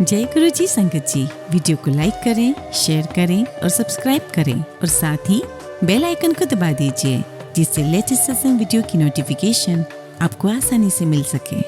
जय गुरु जी संगत जी, वीडियो को लाइक करें, शेयर करें और सब्सक्राइब करें और साथ ही बेल आइकन को दबा दीजिए जिससे लेटेस्ट सत्संग वीडियो की नोटिफिकेशन आपको आसानी से मिल सके।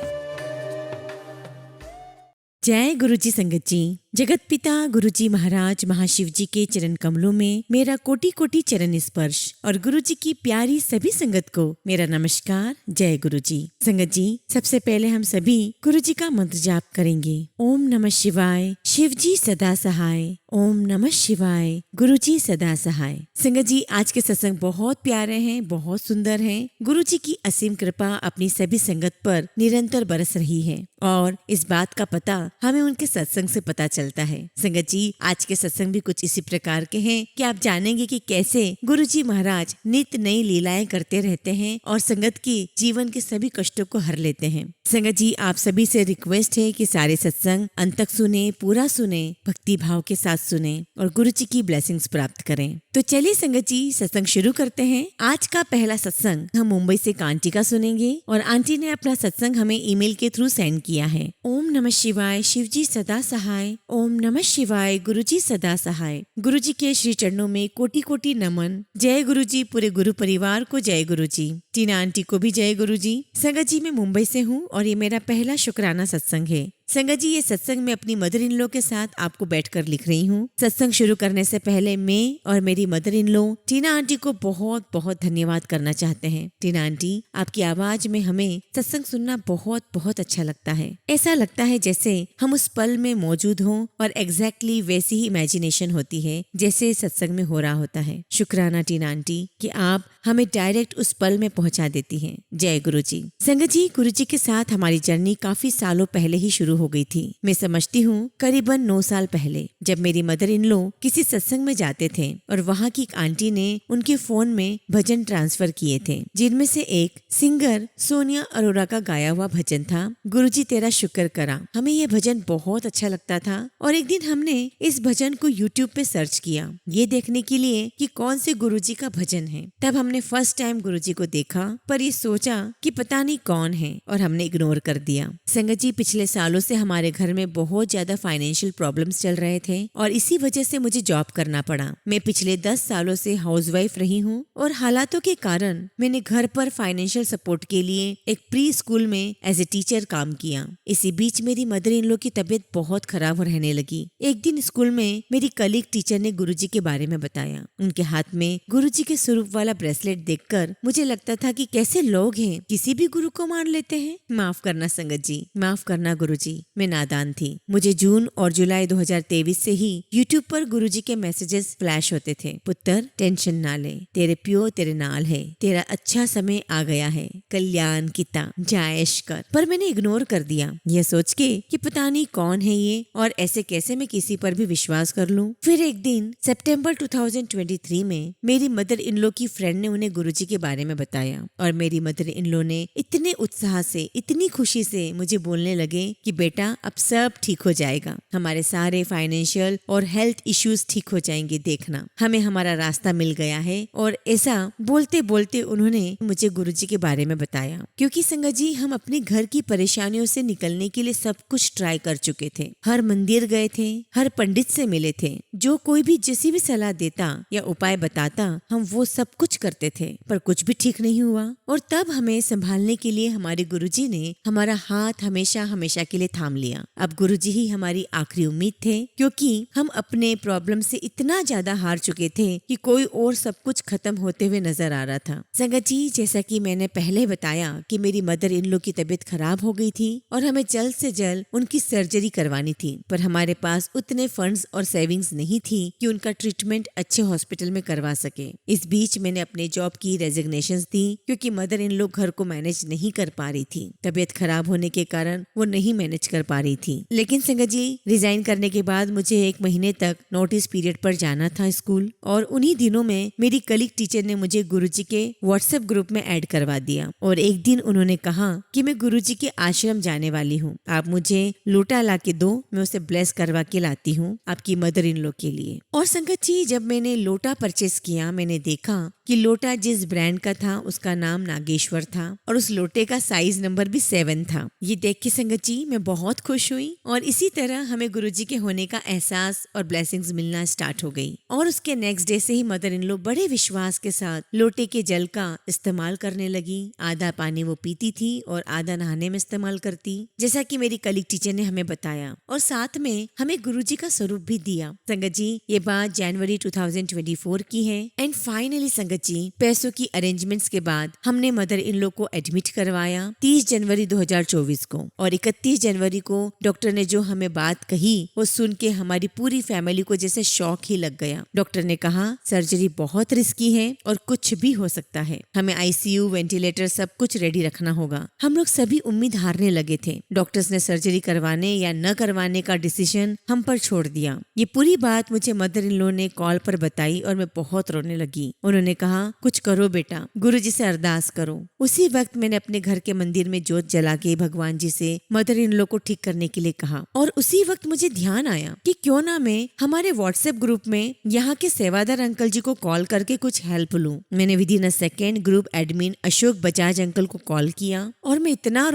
जय गुरु जी संगत जी। जगत पिता गुरु जी महाराज महाशिव जी के चरण कमलों में मेरा कोटि कोटि चरण स्पर्श और गुरु जी की प्यारी सभी संगत को मेरा नमस्कार। जय गुरु जी संगत जी। सबसे पहले हम सभी गुरु जी का मंत्र जाप करेंगे। ओम नमः शिवाय, शिव जी सदा सहाय। ओम नमः शिवाय, गुरु जी सदा सहाय। संगत जी, आज के सत्संग बहुत प्यारे हैं, बहुत सुंदर हैं। गुरु जी की असीम कृपा अपनी सभी संगत पर निरंतर बरस रही है और इस बात का पता हमें उनके सत्संग से पता चलता है। संगत जी, आज के सत्संग भी कुछ इसी प्रकार के हैं कि आप जानेंगे कि कैसे गुरु जी महाराज नित्य नई लीलाएं करते रहते हैं और संगत की जीवन के सभी कष्टों को हर लेते हैं। संगत जी, आप सभी से रिक्वेस्ट है कि सारे सत्संग अंत तक सुने, पूरा सुने, भक्ति भाव के साथ सुने और गुरु जी की ब्लेसिंग्स प्राप्त करें। तो चलिए संगत जी, सत्संग शुरू करते हैं। आज का पहला सत्संग हम मुंबई से एक आंटी का सुनेंगे और आंटी ने अपना सत्संग हमें ईमेल के थ्रू सेंड किया है। ओम नमः शिवाय, शिव जी सदा सहाय। ओम नमः शिवाय, गुरु जी सदा सहाय। गुरु जी के श्री चरणों में कोटि कोटि नमन। जय गुरु जी। पूरे गुरु परिवार को जय गुरु जी। टीना आंटी को भी जय गुरु जी। संगत जी, मैं मुंबई से हूँ और ये मेरा पहला शुक्राना सत्संग है। संगत जी, ये सत्संग मैं अपनी मदर इन लॉ के साथ आपको बैठकर लिख रही हूँ। सत्संग शुरू करने से पहले मैं और मेरी mother in law Tina aunty को बहुत बहुत धन्यवाद करना चाहते हैं। टीना आंटी, आपकी आवाज में हमें सत्संग सुनना बहुत बहुत अच्छा लगता है। ऐसा लगता है जैसे हम उस पल में मौजूद हों और एग्जैक्टली वैसी ही इमेजिनेशन होती है जैसे सत्संग में हो रहा होता है। शुक्राना टीना आंटी कि आप हमें डायरेक्ट उस पल में पहुंचा देती हैं। जय गुरु जी। संगत जी, गुरु जी के साथ हमारी जर्नी काफी सालों पहले ही शुरू हो गई थी। मैं समझती हूँ करीबन 9 साल पहले, जब मेरी मदर इन लॉ किसी सत्संग में जाते थे और वहाँ की एक आंटी ने उनके फोन में भजन ट्रांसफर किए थे, जिनमें से एक सिंगर सोनिया अरोरा का गाया हुआ भजन था, गुरुजी तेरा शुक्र करा। हमें यह भजन बहुत अच्छा लगता था और एक दिन हमने इस भजन को यूट्यूब पे सर्च किया, ये देखने के लिए कि कौन से गुरुजी का भजन है। तब हमने फर्स्ट टाइम गुरुजी को देखा, पर ये सोचा कि पता नहीं कौन है और हमने इग्नोर कर दिया। संगत जी, पिछले सालों से हमारे घर में बहुत ज्यादा फाइनेंशियल प्रॉब्लम्स चल रहे थे और इसी वजह से मुझे जॉब करना पड़ा। मैं पिछले 10 सालों से हाउसवाइफ रही हूँ और हालातों के कारण मैंने घर पर फाइनेंशियल सपोर्ट के लिए एक प्री स्कूल में एज ए टीचर काम किया। इसी बीच मेरी मदर इन लॉ की तबीयत बहुत खराब रहने लगी। एक दिन स्कूल में मेरी कलीग टीचर ने गुरुजी के बारे में बताया। उनके हाथ में गुरुजी के स्वरूप वाला ब्रेसलेट देखकर मुझे लगता था कि कैसे लोग हैं, किसी भी गुरु को मान लेते हैं। माफ करना संगत जी, माफ करना गुरुजी, मैं नादान थी। मुझे जून और जुलाई 2023 से ही यूट्यूब पर गुरुजी के मैसेजेस फ्लैश होते थे। पुत्र टेंशन ना ले, तेरे प्यो तेरे नाल है, तेरा अच्छा समय आ गया है, कल्याण किता जायश कर। पर मैंने इग्नोर कर दिया, यह सोच के कि पता नहीं कौन है ये और ऐसे कैसे मैं किसी पर भी विश्वास कर लूं। फिर एक दिन सितंबर 2023 में मेरी मदर इन लॉ की फ्रेंड ने उन्हें गुरुजी के बारे में बताया और मेरी मदर इन लॉ ने इतने उत्साह से, इतनी खुशी से मुझे बोलने लगे कि बेटा अब सब ठीक हो जाएगा, हमारे सारे फाइनेंशियल और हेल्थ इश्यूज ठीक हो जाएंगे, देखना हमें हमारा रास्ता मिल गया है। और ऐसा बोलते बोलते उन्होंने मुझे गुरुजी के बारे में बताया। क्योंकि संगत जी, हम अपने घर की परेशानियों से निकलने के लिए सब कुछ ट्राई कर चुके थे, हर मंदिर गए थे, हर पंडित से मिले थे, जो कोई भी जैसी भी सलाह देता या उपाय बताता हम वो सब कुछ करते थे, पर कुछ भी ठीक नहीं हुआ। और तब हमें संभालने के लिए हमारे गुरुजी ने हमारा हाथ हमेशा हमेशा के लिए थाम लिया। अब गुरुजी ही हमारी आखिरी उम्मीद थे, क्योंकि हम अपने प्रॉब्लम से इतना ज्यादा हार चुके थे कि कोई और सब कुछ खत्म होते हुए नजर आ रहा था। संगत जी, जैसा कि मैंने पहले बताया कि मेरी मदर इन लॉ की तबीयत खराब हो गई थी और हमें जल्द से जल्द उनकी सर्जरी करवानी थी, पर हमारे पास उतने फंड्स और सेविंग्स नहीं थी कि उनका ट्रीटमेंट अच्छे हॉस्पिटल में करवा सके। इस बीच मैंने अपने जॉब की रेजिग्नेशन दी, क्योंकि मदर इन लॉ घर को मैनेज नहीं कर पा रही थी। तबीयत खराब होने के कारण वो नहीं मैनेज कर पा रही थी। लेकिन संगत जी, रिजाइन करने के बाद मुझे 1 महीने तक नोटिस पीरियड पर जाना था स्कूल, और उन्हीं दिनों में मेरी कलीग टीचर ने मुझे गुरुजी के व्हाट्सएप ग्रुप में ऐड करवा दिया और एक दिन उन्होंने कहा कि मैं गुरुजी के आश्रम जाने वाली हूँ, आप मुझे लोटा ला के दो, मैं उसे ब्लेस करवा के लाती हूँ आपकी मदर इन लॉ के लिए। और संगत जी, जब मैंने लोटा परचेस किया, मैंने देखा कि लोटा जिस ब्रांड का था उसका नाम नागेश्वर था और उस लोटे का साइज नंबर भी 7 था। ये देख के संगत जी मैं बहुत खुश हुई और इसी तरह हमें गुरुजी के होने का एहसास और ब्लेसिंग्स मिलना स्टार्ट हो गई। और उसके नेक्स्ट डे से ही मदर इन लॉ बड़े विश्वास के साथ लोटे के जल का इस्तेमाल करने लगी। आधा पानी वो पीती थी और आधा नहाने में इस्तेमाल करती, जैसा कि मेरी कलीग टीचर ने हमें बताया, और साथ में हमें गुरुजी का स्वरूप भी दिया। संगत जी ये बात जनवरी 2024 की है। एंड फाइनली संगत जी पैसों की अरेंजमेंट्स के बाद हमने मदर इन लॉ को एडमिट करवाया 30 जनवरी 2024 को, और 31 जनवरी को डॉक्टर ने जो हमें बात कही वो सुन के हमारी पूरी फैमिली को जैसे शॉक ही लग गया। डॉक्टर ने कहा सर्जरी बहुत रिस्की है और कुछ भी हो सकता है, हमें आईसीयू, वेंटिलेटर सब कुछ रेडी रखना होगा। हम लोग सभी उम्मीद हारने लगे थे। डॉक्टर्स ने सर्जरी करवाने या न करवाने का डिसीजन हम पर छोड़ दिया। ये पूरी बात मुझे मदर इन लॉ ने कॉल पर बताई और मैं बहुत रोने लगी। उन्होंने कहा कुछ करो बेटा, गुरुजी से अरदास करो। उसी वक्त मैंने अपने घर के मंदिर में जोत जला के भगवान जी से मदर इन लॉ को ठीक करने के लिए कहा। और उसी वक्त मुझे ध्यान आया कि क्यों ना मैं हमारे व्हाट्सएप ग्रुप में यहाँ के सेवादार अंकल जी को कॉल करके कुछ हेल्प लूं। मैंने within a second group admin Ashok Bajaj uncle को कॉल किया और मैं इतना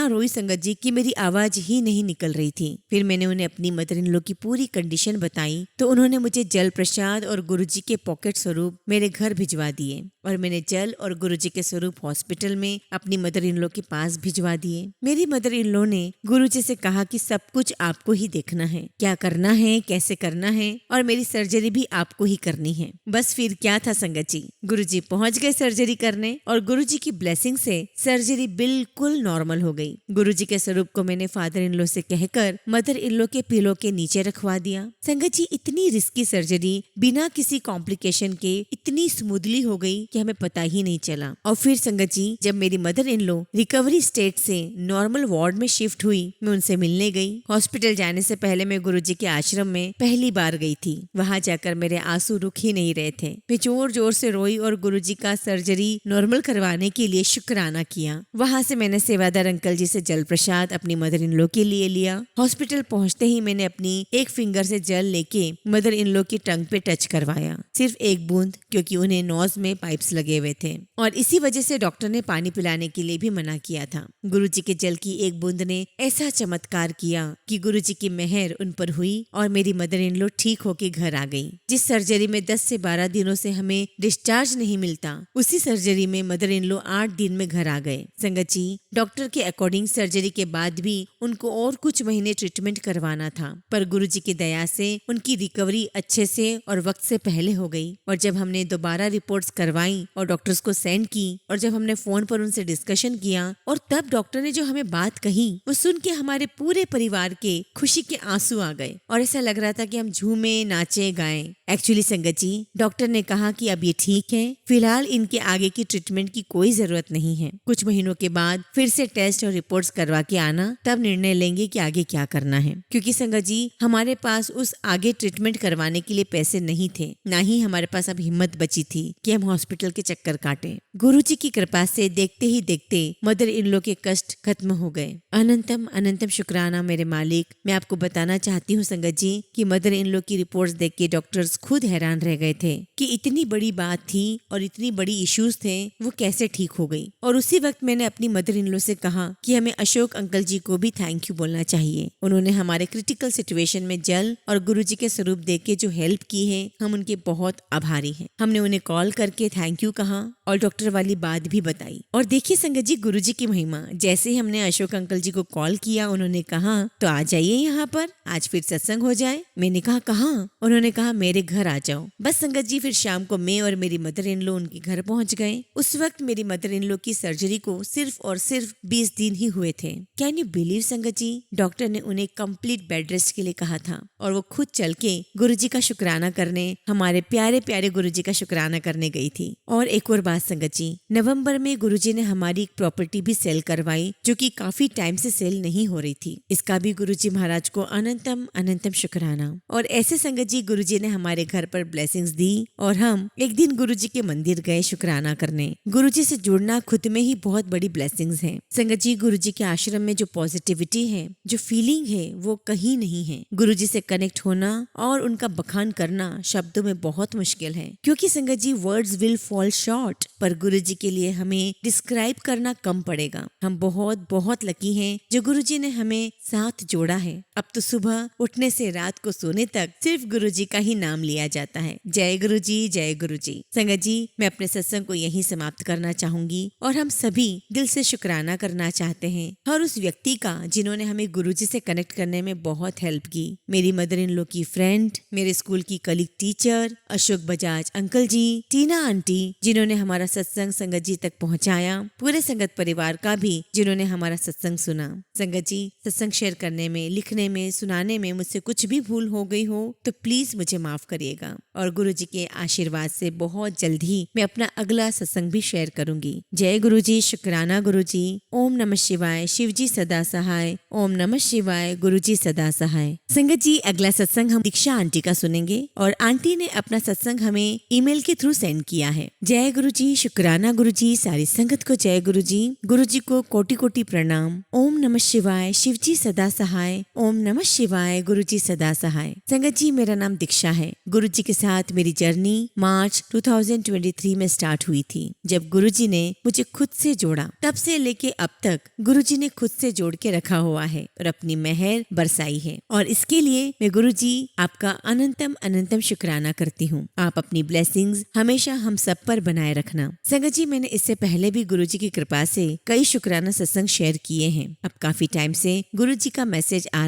रोई संगत जी की मेरी आवाज ही नहीं निकल रही थी। फिर मैंने उन्हें अपनी मदर इन लॉ की पूरी कंडीशन बताई तो उन्होंने मुझे जल प्रसाद और गुरुजी के पॉकेट स्वरूप मेरे घर भिजवा दिए और मैंने जल और गुरुजी के स्वरूप हॉस्पिटल में अपनी मदर इन लॉ के पास भिजवा दिए। मेरी मदर इन लॉ ने गुरुजी से कहा कि सब कुछ आपको ही देखना है, क्या करना है, कैसे करना है, और मेरी सर्जरी भी आपको ही करनी है। बस फिर क्या था संगत जी, गुरुजी पहुंच गए सर्जरी करने और गुरुजी की ब्लेसिंग से सर्जरी बिल्कुल नॉर्मल हो गई। गुरुजी के स्वरूप को मैंने फादर इन लॉ से कहकर मदर इन लॉ के पिलो के नीचे रखवा दिया। संगत जी इतनी रिस्की सर्जरी बिना किसी कॉम्प्लिकेशन के इतनी स्मूथली हो गई कि हमें पता ही नहीं चला। और फिर संगत जी जब मेरी mother in law recovery state से नॉर्मल वार्ड में शिफ्ट हुई, मैं उनसे मिलने गई। हॉस्पिटल जाने से पहले मैं गुरुजी के आश्रम में पहली बार गई थी। वहाँ जाकर मेरे आंसू रुक ही नहीं रहे थे। मैं जोर जोर से रोई और गुरुजी का सर्जरी नॉर्मल करवाने के लिए शुक्राना किया। वहाँ से मैंने सेवादार अंकल जी से जल प्रसाद अपनी मदर इन लॉ के लिए लिया। हॉस्पिटल पहुँचते ही मैंने अपनी एक फिंगर से जल लेके मदर इन लॉ की टंग पे टच करवाया, सिर्फ एक बूंद, क्योंकि उन्हें नोज में पाइप्स लगे हुए थे और इसी वजह से डॉक्टर ने पानी पिलाने के लिए भी मना किया था। गुरुजी के जल की एक बूंद ने ऐसा चमत्कार किया कि गुरुजी की मेहर उन पर हुई और मेरी मदर इन लॉ ठीक होके घर आ गई। जिस सर्जरी में 10 से 12 दिनों से हमें डिस्चार्ज नहीं मिलता, उसी सर्जरी में मदर इन लॉ 8 दिन में घर आ गए। संगत जी डॉक्टर के अकॉर्डिंग सर्जरी के बाद भी उनको और कुछ महीने ट्रीटमेंट करवाना था, पर गुरुजी की दया से उनकी रिकवरी अच्छे से और वक्त से पहले हो गई। और जब हमने दोबारा रिपोर्ट्स करवाई और डॉक्टर्स को सेंड की और जब हमने फोन पर उनसे डिस्कशन किया और तब डॉक्टर ने जो हमें बात कही वो सुन के हमारे पूरे परिवार के खुशी के आंसू आ गए और ऐसा लग रहा था कि हम झूमे, नाचे, गाएं। एक्चुअली संगत जी डॉक्टर ने कहा कि अब ये ठीक है, फिलहाल इनके आगे की ट्रीटमेंट की कोई जरूरत नहीं है। कुछ महीनों के बाद फिर से टेस्ट और रिपोर्ट्स करवा के आना, तब निर्णय लेंगे कि आगे क्या करना है। क्योंकि संगत जी हमारे पास उस आगे ट्रीटमेंट करवाने के लिए पैसे नहीं थे, ना ही हमारे पास अब हिम्मत बची थी कि हम हॉस्पिटल के चक्कर काटें। गुरुजी की कृपा से देखते ही देखते मदर इन लॉ के कष्ट खत्म हो गए। अनंतम अनंतम शुक्राना मेरे मालिक। मैं आपको बताना चाहती हूँ संगत जी कि मदर इन लॉ की रिपोर्ट्स देख के डॉक्टर्स खुद हैरान रह गए थे कि इतनी बड़ी बात थी और इतनी बड़ी इश्यूज थे, वो कैसे ठीक हो गई। और उसी वक्त मैंने अपनी मदर इन लॉ से कहा कि हमें अशोक अंकल जी को भी थैंक यू बोलना चाहिए। उन्होंने हमारे क्रिटिकल सिचुएशन में जल और गुरुजी के स्वरूप देख के जो हेल्प की है, हम उनके बहुत आभारी हैं। हमने उन्हें कॉल करके थैंक यू कहा और डॉक्टर वाली बात भी बताई। और देखिए संगत जी गुरुजी की महिमा, जैसे ही हमने अशोक अंकल जी को कॉल किया उन्होंने कहा तो आ जाइए यहाँ पर, आज फिर सत्संग हो जाए। मैंने कहा कहाँ? उन्होंने कहा मेरे घर आ जाओ। बस संगत जी फिर शाम को मैं और मेरी मदर इन लॉ उनके घर पहुँच गए। उस वक्त मेरी मदर इन लॉ की सर्जरी को सिर्फ और सिर्फ 20 दिन ही हुए थे। कैन यू बिलीव संगत जी, डॉक्टर ने उन्हें कंप्लीट बेड रेस्ट के लिए कहा था और वो खुद चल के गुरुजी का शुक्राना करने, हमारे प्यारे प्यारे गुरुजी का शुक्राना करने गई थी। और एक और बात संगत जी, नवंबर में गुरुजी ने हमारी एक प्रॉपर्टी भी सेल करवाई जो कि काफी टाइम से सेल नहीं हो रही थी। इसका भी गुरुजी महाराज को अनंतम अनंतम शुक्राना। और ऐसे संगत जी गुरुजी ने हमारे हमारे घर पर ब्लेसिंग्स दी और हम एक दिन गुरुजी के मंदिर गए शुक्राना करने। गुरुजी से जुड़ना खुद में ही बहुत बड़ी ब्लेसिंग्स है। संगत जी, गुरुजी के आश्रम में जो पॉजिटिविटी है, जो फीलिंग है, वो कहीं नहीं है। गुरुजी से कनेक्ट होना और उनका बखान करना शब्दों में बहुत मुश्किल है, क्योंकि संगत जी वर्ड्स विल फॉल शॉर्ट, पर गुरुजी के लिए हमें डिस्क्राइब करना कम पड़ेगा। हम बहुत बहुत लकी हैं जो गुरुजी ने हमें साथ जोड़ा है। अब तो सुबह उठने से रात को सोने तक सिर्फ गुरुजी का ही नाम लिया जाता है। जय गुरुजी, जय गुरुजी। संगत जी, मैं अपने सत्संग को यहीं समाप्त करना चाहूंगी और हम सभी दिल से शुक्राना करना चाहते हैं हर उस व्यक्ति का जिन्होंने हमें गुरुजी से कनेक्ट करने में बहुत हेल्प की। मेरी मदर इन लॉ की फ्रेंड, मेरे स्कूल की colleague teacher, Ashok Bajaj uncle ji, Tina aunty जिन्होंने हमारा सत्संग संगत जी तक पहुंचाया, पूरे संगत परिवार का भी जिन्होंने हमारा सत्संग सुना। संगत जी, सत्संग शेयर करने में, लिखने में, सुनाने में मुझसे कुछ भी भूल हो गई हो तो प्लीज मुझे माफ करिएगा। और गुरुजी के आशीर्वाद से बहुत जल्द ही मैं अपना अगला सत्संग भी शेयर करूंगी। जय गुरुजी, शुक्राना गुरुजी। ओम नमः शिवाय, शिवजी सदा सहाय। ओम नमः शिवाय, गुरुजी सदा सहाय। संगत जी, अगला सत्संग हम दीक्षा आंटी का सुनेंगे और आंटी ने अपना सत्संग हमें ईमेल के थ्रू सेंड किया है। जय गुरुजी, शुक्राना गुरुजी। सारी संगत को जय गुरुजी। गुरुजी को कोटि कोटि प्रणाम। ओम नमः शिवाय, शिवजी सदा सहाय। ओम नमः शिवाय, गुरुजी सदा सहाय। संगत जी, मेरा नाम दीक्षा है। गुरुजी के साथ मेरी जर्नी मार्च 2023 में स्टार्ट हुई थी, जब गुरुजी ने मुझे खुद से जोड़ा। तब से लेके अब तक गुरुजी ने खुद से जोड़ के रखा हुआ है और अपनी मेहर बरसाई है, और इसके लिए मैं गुरुजी आपका अनंतम अनंतम शुक्राना करती हूँ। आप अपनी ब्लेसिंग्स हमेशा हम सब पर बनाए रखना। संगत जी, मैंने इससे पहले भी गुरुजी की कृपा से कई शुक्राना सत्संग शेयर किए हैं। अब काफी टाइम से गुरुजी का मैसेज आ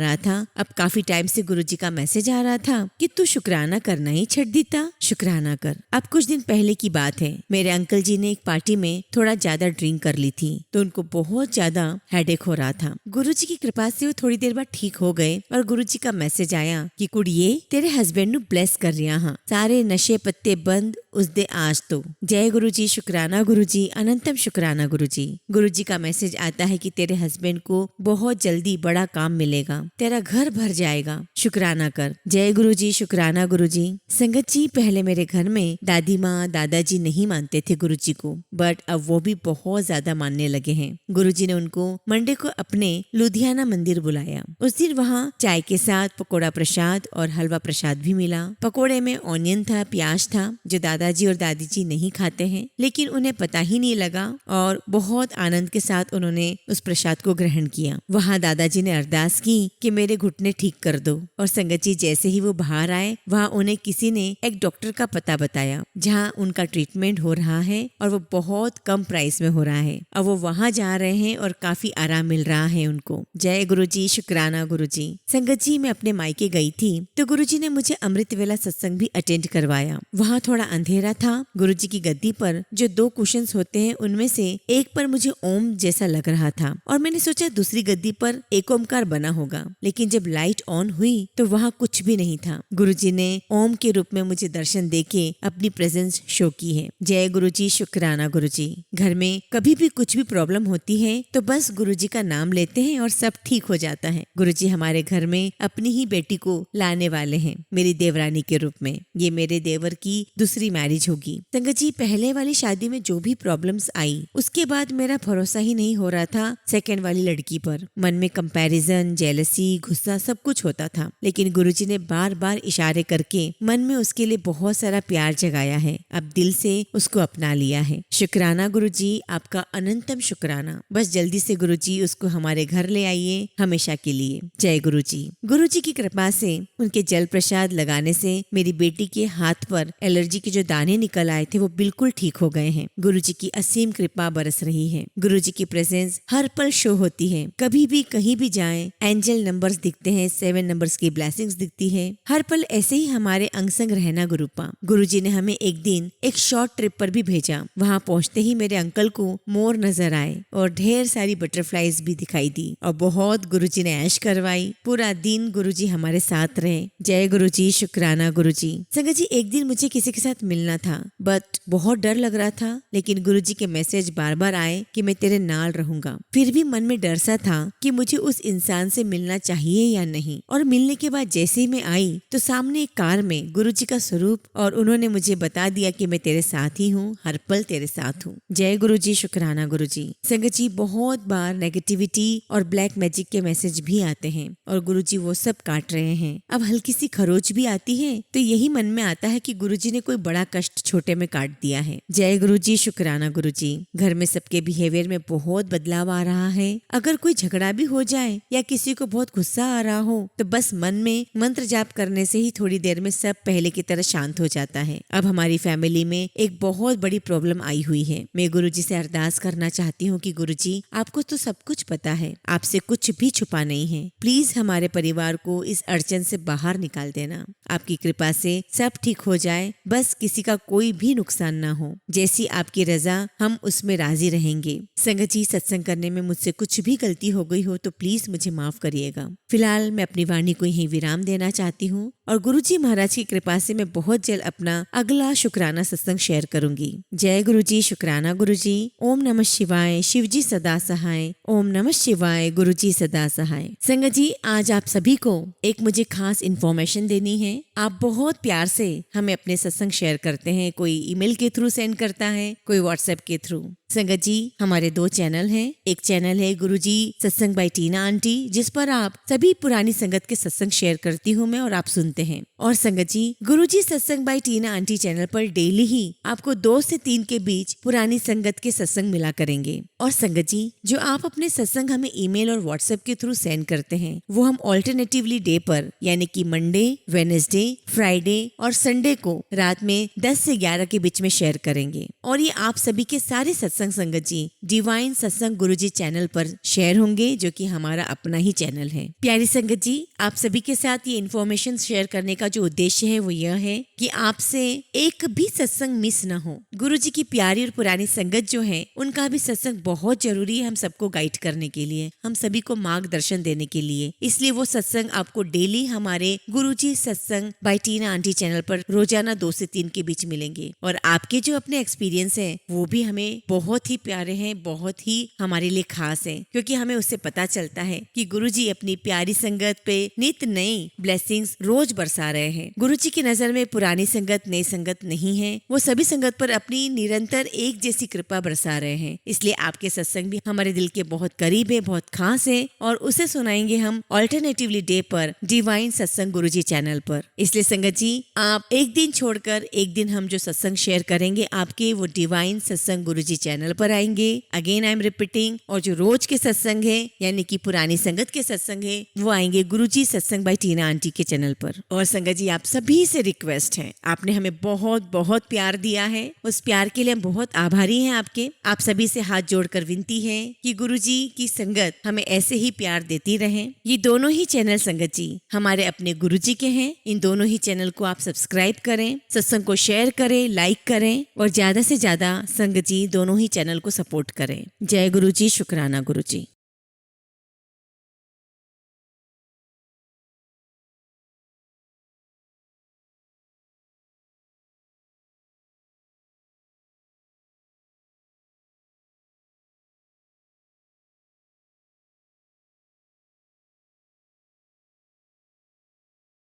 रहा था कि तू शुक्राना करना ही छੱਡ देता, शुक्राना कर। अब कुछ दिन पहले की बात है, मेरे अंकल जी ने एक पार्टी में थोड़ा ज्यादा ड्रिंक कर ली थी, तो उनको बहुत ज्यादा हेडेक हो रहा था। गुरुजी की कृपा से वो थोड़ी देर बाद ठीक हो गए और गुरुजी का मैसेज आया कि कुड़िए, तेरे हस्बैंड नु ब्लेस कर रहा हाँ, सारे नशे पत्ते बंद उस दे आज तो। जय गुरुजी, शुक्राना गुरुजी, अनंतम शुक्राना गुरुजी। गुरुजी का मैसेज आता है कि तेरे हस्बैंड को बहुत जल्दी बड़ा काम मिलेगा, तेरा घर भर जाएगा, शुक्राना कर। जय गुरुजी, शुक्राना गुरुजी। संगत जी, पहले मेरे घर में दादी माँ दादाजी नहीं मानते थे गुरुजी को, बट अब वो भी बहुत ज्यादा मानने लगे हैं। गुरुजी ने उनको मंडे को अपने लुधियाना मंदिर बुलाया। उस दिन वहाँ चाय के साथ पकोड़ा प्रसाद और हलवा प्रसाद भी मिला। पकोड़े में ऑनियन था, प्याज था, जो दादाजी और दादी जी नहीं खाते हैं, लेकिन उन्हें पता ही नहीं लगा और बहुत आनंद के साथ उन्होंने उस प्रसाद को ग्रहण किया। वहाँ दादाजी ने अरदास की कि मेरे घुटने ठीक कर दो, और संगत जी जैसे ही वो बाहर आए, वहाँ उन्हें किसी ने एक डॉक्टर का पता बताया जहाँ उनका ट्रीटमेंट हो रहा है और वो बहुत कम प्राइस में हो रहा है। अब वो वहाँ जा रहे हैं और काफी आराम मिल रहा है उनको। जय गुरुजी, शुक्राना गुरुजी। संगत जी, मैं अपने मायके गई थी तो गुरुजी ने मुझे अमृत वेला सत्संग भी अटेंड करवाया। वहाँ थोड़ा अंधेरा था। गुरुजी की गद्दी पर जो 2 कुशन्स होते हैं, उनमें से एक पर मुझे ओम जैसा लग रहा था और मैंने सोचा दूसरी गद्दी पर एक ओमकार बना होगा, लेकिन जब लाइट ऑन हुई तो वहाँ कुछ भी नहीं था। गुरुजी ने ओम के रूप में मुझे दर्शन देके अपनी प्रेजेंस शो की है। जय गुरुजी, शुक्राना गुरुजी। घर में कभी भी कुछ भी प्रॉब्लम होती है तो बस गुरुजी का नाम लेते हैं और सब ठीक हो जाता है। गुरुजी हमारे घर में अपनी ही बेटी को लाने वाले हैं, मेरी देवरानी के रूप में। ये मेरे देवर की दूसरी मैरिज होगी। संगत जी, पहले वाली शादी में जो भी प्रॉब्लम्स आई, उसके बाद मेरा भरोसा ही नहीं हो रहा था सेकंड वाली लड़की पर। मन में कंपैरिजन, जेलसी, गुस्सा सब कुछ होता था, लेकिन गुरुजी ने बार बार इशारे करके मन में उसके लिए बहुत सारा प्यार जगाया है। अब दिल से उसको अपना लिया है। शुक्राना गुरुजी, आपका अनंतम शुक्राना। बस जल्दी से गुरुजी उसको हमारे घर ले आइए हमेशा के लिए। जय गुरुजी। गुरुजी की कृपा से उनके जल प्रसाद लगाने से मेरी बेटी के हाथ पर एलर्जी के जो दाने निकल आए थे वो बिल्कुल ठीक हो गए हैं। गुरुजी की असीम कृपा बरस रही है। गुरुजी की प्रेजेंस हर पल शो होती है। कभी भी कहीं भी जाएं, एंजल नंबर्स दिखते हैं, 7 नंबर्स की ब्लेसिंग्स दिखती है। हर पल ऐसे ही हमारे अंग संग रहना गुरुपा। गुरुजी ने हमें एक दिन एक शॉर्ट ट्रिप पर भी भेजा। वहाँ पहुँचते ही मेरे अंकल को मोर नजर आए और ढेर सारी बटरफ्लाईज भी दिखाई दी और बहुत गुरुजी ने ऐश करवाई। पूरा दिन गुरुजी हमारे साथ रहे। जय गुरुजी, शुक्राना गुरुजी। संगत जी, एक दिन मुझे किसी के साथ मिलना था, बट बहुत डर लग रहा था, लेकिन गुरुजी के मैसेज बार बार आए कि मैं तेरे नाल रहूंगा। फिर भी मन में डर सा था कि मुझे उस इंसान से मिलना चाहिए या नहीं। और मिलने के बाद जैसे ही मैं आई तो सामने एक कार दरबार में गुरुजी का स्वरूप और उन्होंने मुझे बता दिया कि मैं तेरे साथ ही हूँ, हर पल तेरे साथ हूँ। जय गुरुजी, शुक्राना गुरुजी। संगत जी, बहुत बार नेगेटिविटी और ब्लैक मैजिक के मैसेज भी आते हैं और गुरुजी वो सब काट रहे हैं। अब हल्की सी खरोच भी आती है तो यही मन में आता है कि गुरुजी ने कोई बड़ा कष्ट छोटे में काट दिया है। जय गुरुजी, शुक्राना गुरुजी। घर में सबके बिहेवियर में बहुत बदलाव आ रहा है। अगर कोई झगड़ा भी हो जाए या किसी को बहुत गुस्सा आ रहा हो तो बस मन में मंत्र जाप करने से ही थोड़ी देर में सब पहले की तरह शांत हो जाता है। अब हमारी फैमिली में एक बहुत बड़ी प्रॉब्लम आई हुई है। मैं गुरुजी से अरदास करना चाहती हूँ कि गुरुजी, आपको तो सब कुछ पता है, आपसे कुछ भी छुपा नहीं है। प्लीज हमारे परिवार को इस अड़चन से बाहर निकाल देना। आपकी कृपा से सब ठीक हो जाए, बस किसी का कोई भी नुकसान ना हो। जैसी आपकी रजा हम उसमें राजी रहेंगे। संगत जी, सत्संग करने में मुझसे कुछ भी गलती हो गई हो तो प्लीज मुझे माफ करिएगा। फिलहाल मैं अपनी वाणी को यहीं विराम देना चाहती हूँ और गुरुजी महाराज की कृपा से मैं बहुत जल्द अपना अगला शुक्राना सत्संग शेयर करूंगी। जय गुरुजी, शुक्राना गुरुजी। ओम नमः शिवाय, शिवजी सदा सहाय। ओम नमः शिवाय, गुरुजी सदा सहाय। संगत जी, आज आप सभी को एक मुझे खास इन्फॉर्मेशन देनी है। आप बहुत प्यार से हमें अपने सत्संग शेयर करते हैं। कोई ईमेल के थ्रू सेंड करता है, कोई व्हाट्सएप के थ्रू। संगत जी, हमारे 2 चैनल हैं। एक चैनल है गुरुजी सत्संग बाय टीना आंटी, जिस पर आप सभी पुरानी संगत के सत्संग शेयर करती हूँ मैं और आप सुनते हैं। और संगत जी, गुरुजी सत्संग बाय टीना आंटी चैनल पर डेली ही आपको 2 से 3 के बीच पुरानी संगत के सत्संग मिला करेंगे। और संगत जी, जो आप अपने सत्संग हमें ईमेल और व्हाट्सएप के थ्रू सेंड करते हैं वो हम ऑल्टरनेटिवली डे पर, यानी कि मंडे, वेडनेसडे, फ्राइडे और संडे को रात में 10 से 11 के बीच में शेयर करेंगे। और ये आप सभी के सारे सत्संग संगत जी डिवाइन सत्संग गुरुजी चैनल पर शेयर होंगे, जो कि हमारा अपना ही चैनल है। प्यारी संगत जी, आप सभी के साथ ये इन्फॉर्मेशन शेयर करने का जो उद्देश्य है वो यह है कि आपसे एक भी सत्संग मिस ना हो। गुरुजी की प्यारी और पुरानी संगत जो है उनका भी सत्संग बहुत जरूरी है हम सबको गाइड करने के लिए, हम सभी को मार्गदर्शन देने के लिए। इसलिए वो सत्संग आपको डेली हमारे गुरुजी सत्संग बाय टीना आंटी चैनल पर रोजाना 2 से 3 के बीच मिलेंगे। और आपके जो अपने एक्सपीरियंस है वो भी हमें बहुत ही प्यारे हैं, बहुत ही हमारे लिए खास है, क्योंकि हमें उससे पता चलता है कि गुरुजी अपनी प्यारी संगत पे नित नई ब्लेसिंग्स रोज बरसा रहे हैं। गुरुजी की नजर में पुरानी संगत नई संगत नहीं है, वो सभी संगत पर अपनी निरंतर एक जैसी कृपा बरसा रहे हैं। इसलिए आपके सत्संग भी हमारे दिल के बहुत करीब है, बहुत खास है और उसे सुनाएंगे हम ऑल्टरनेटिवली डे पर डिवाइन सत्संग गुरुजी चैनल पर। इसलिए संगत जी, आप एक दिन छोड़कर एक दिन हम जो सत्संग शेयर करेंगे आपके, वो डिवाइन सत्संग गुरुजी चैनल पर आएंगे। Again I am repeating. और जो रोज के सत्संग है यानी कि पुरानी संगत के सत्संग है वो आएंगे गुरुजी सत्संग बाय टीना आंटी के चैनल पर। और संगत जी, आप सभी से रिक्वेस्ट है, आपने हमें बहुत बहुत प्यार दिया है, उस प्यार के लिए हम बहुत आभारी हैं आपके। आप सभी से हाथ जोड़कर विनती है कि गुरुजी की संगत हमें ऐसे ही प्यार देती रहे। ये दोनों ही चैनल संगत जी हमारे अपने गुरुजी के हैं। इन दोनों ही चैनल को आप सब्सक्राइब करें, सत्संग को शेयर करें, लाइक करें और ज्यादा से ज्यादा संगत जी दोनों ही चैनल को सपोर्ट करें। जय गुरुजी, शुक्राना गुरुजी।